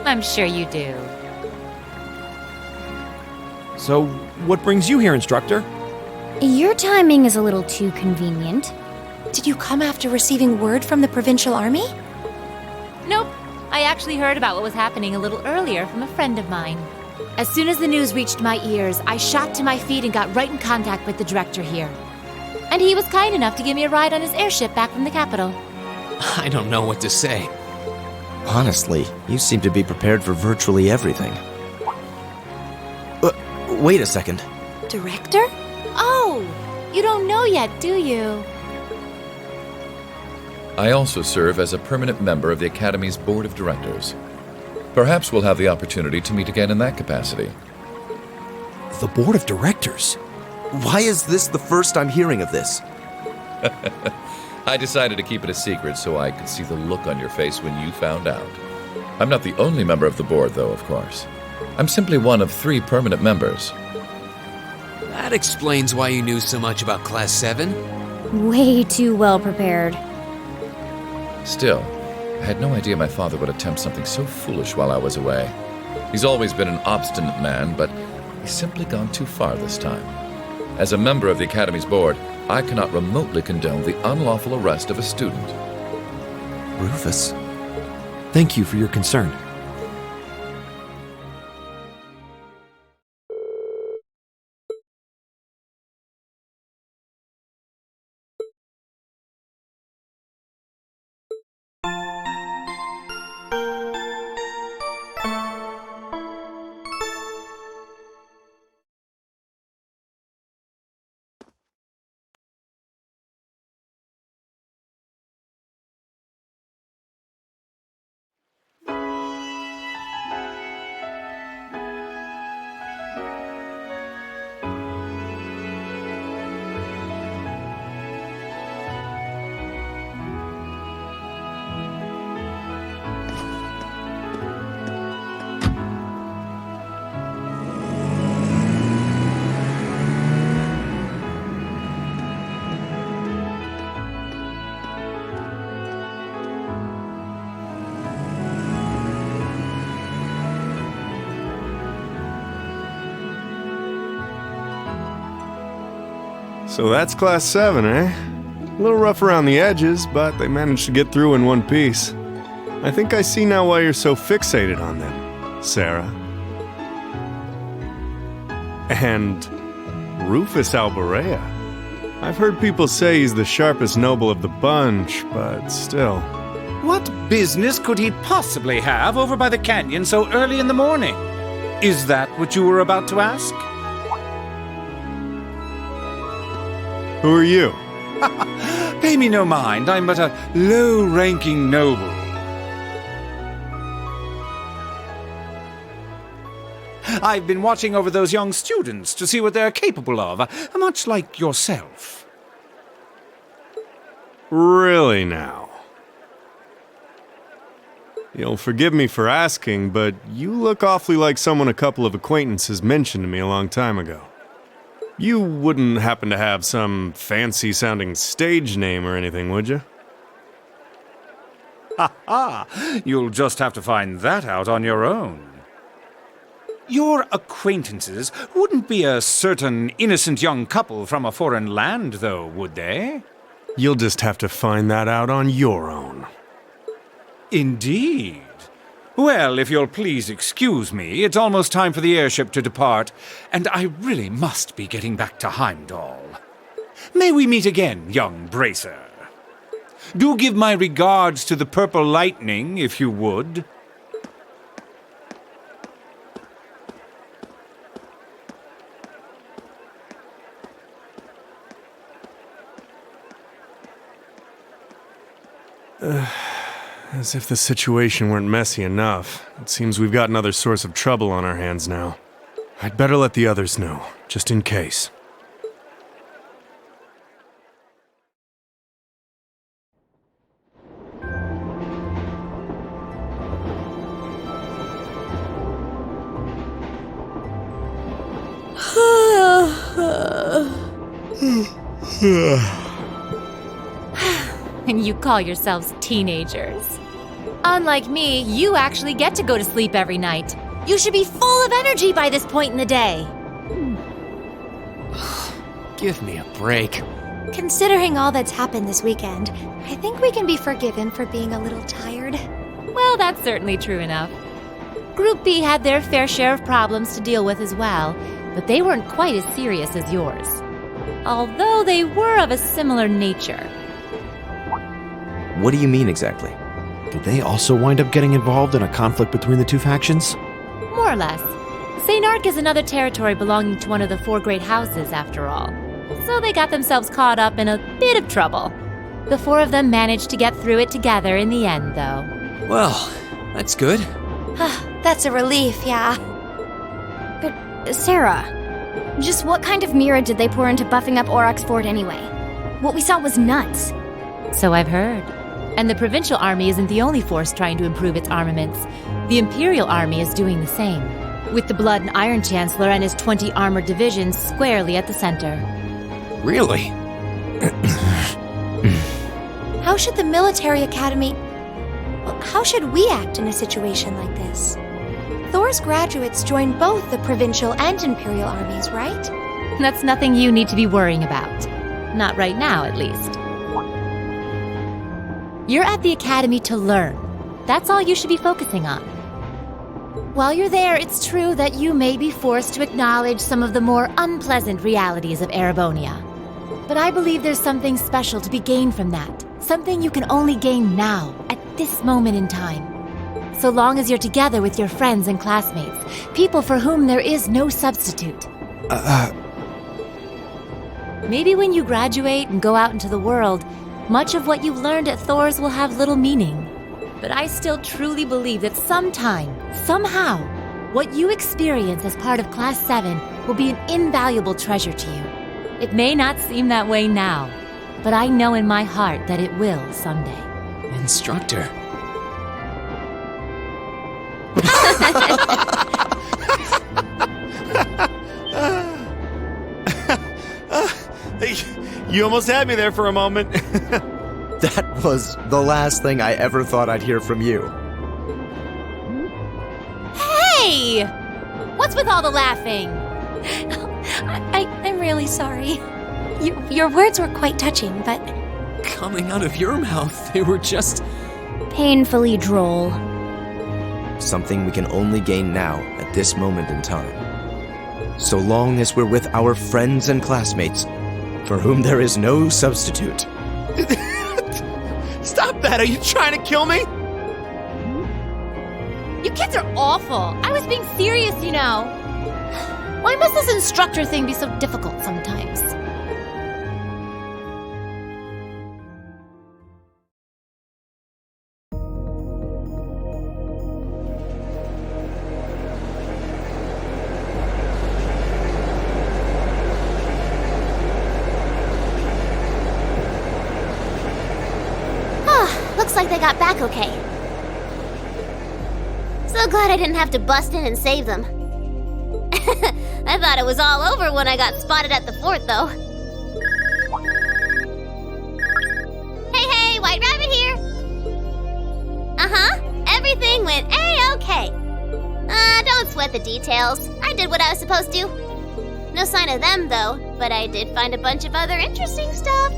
I'm sure you do. So, what brings you here, instructor? Your timing is a little too convenient. Did you come after receiving word from the provincial army? Nope. I actually heard about what was happening a little earlier from a friend of mine. As soon as the news reached my ears, I shot to my feet and got right in contact with the director here. And he was kind enough to give me a ride on his airship back from the capital. I don't know what to say. Honestly, you seem to be prepared for virtually everything. Wait a second. Director? Oh, you don't know yet, do you? I also serve as a permanent member of the Academy's Board of Directors. Perhaps we'll have the opportunity to meet again in that capacity. The Board of Directors? Why is this the first I'm hearing of this? I decided to keep it a secret so I could see the look on your face when you found out. I'm not the only member of the board, though, of course. I'm simply one of 3 permanent members. That explains why you knew so much about Class 7. Way too well prepared. Still, I had no idea my father would attempt something so foolish while I was away. He's always been an obstinate man, but he's simply gone too far this time. As a member of the Academy's board, I cannot remotely condone the unlawful arrest of a student. Rufus? Thank you for your concern. So that's Class 7, eh? A little rough around the edges, but they managed to get through in one piece. I think I see now why you're so fixated on them, Sarah. And Rufus Alborea. I've heard people say he's the sharpest noble of the bunch, but still. What business could he possibly have over by the canyon so early in the morning? Is that what you were about to ask? Who are you? Pay me no mind, I'm but a low-ranking noble. I've been watching over those young students to see what they're capable of, much like yourself. Really now? You'll forgive me for asking, but you look awfully like someone a couple of acquaintances mentioned to me a long time ago. You wouldn't happen to have some fancy-sounding stage name or anything, would you? Ha ha! You'll just have to find that out on your own. Your acquaintances wouldn't be a certain innocent young couple from a foreign land, though, would they? You'll just have to find that out on your own. Indeed. Well, if you'll please excuse me, it's almost time for the airship to depart, and I really must be getting back to Heimdall. May we meet again, young bracer. Do give my regards to the Purple Lightning, if you would. As if the situation weren't messy enough. It seems we've got another source of trouble on our hands now. I'd better let the others know, just in case. And you call yourselves teenagers. Unlike me, you actually get to go to sleep every night. You should be full of energy by this point in the day. Give me a break. Considering all that's happened this weekend, I think we can be forgiven for being a little tired. Well, that's certainly true enough. Group B had their fair share of problems to deal with as well, but they weren't quite as serious as yours. Although they were of a similar nature. What do you mean exactly? Did they also wind up getting involved in a conflict between the two factions? More or less. St. Ark is another territory belonging to one of the 4 great houses, after all. So they got themselves caught up in a bit of trouble. The 4 of them managed to get through it together in the end, though. Well, that's good. That's a relief, yeah. But, Sarah, just what kind of mirror did they pour into buffing up Aurochs Fort anyway? What we saw was nuts. So I've heard. And the Provincial Army isn't the only force trying to improve its armaments. The Imperial Army is doing the same, with the Blood and Iron Chancellor and his 20 armored divisions squarely at the center. Really? How should the military academy... Well, how should we act in a situation like this? Thor's graduates join both the Provincial and Imperial armies, right? That's nothing you need to be worrying about. Not right now, at least. You're at the academy to learn. That's all you should be focusing on. While you're there, it's true that you may be forced to acknowledge some of the more unpleasant realities of Erebonia. But I believe there's something special to be gained from that. Something you can only gain now, at this moment in time. So long as you're together with your friends and classmates, people for whom there is no substitute. Maybe when you graduate and go out into the world, much of what you've learned at Thor's will have little meaning. But I still truly believe that sometime, somehow, what you experience as part of Class 7 will be an invaluable treasure to you. It may not seem that way now, but I know in my heart that it will someday. Instructor. You almost had me there for a moment. That was the last thing I ever thought I'd hear from you. Hey! What's with all the laughing? I'm really sorry. Your words were quite touching, but... Coming out of your mouth, they were just... Painfully droll. Something we can only gain now at this moment in time. So long as we're with our friends and classmates, for whom there is no substitute. Stop that! Are you trying to kill me? You kids are awful. I was being serious, you know. Why must this instructor thing be so difficult sometimes? Looks like they got back okay. So glad I didn't have to bust in and save them. I thought it was all over when I got spotted at the fort, though. Hey, White Rabbit here! Everything went A-okay. Don't sweat the details. I did what I was supposed to. No sign of them, though, but I did find a bunch of other interesting stuff.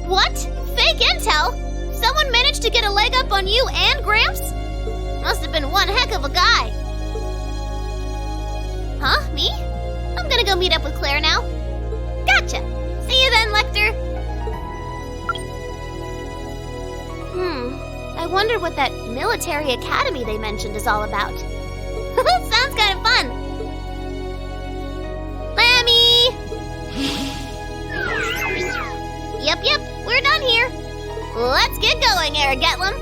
What? Fake intel? Someone managed to get a leg up on you and Gramps? Must have been one heck of a guy. Huh? Me? I'm gonna go meet up with Claire now. Gotcha. See you then, Lecter. I wonder what that military academy they mentioned is all about. Sounds kind of fun. Lammy! Yep, we're done here. Let's get going, Aragetlum.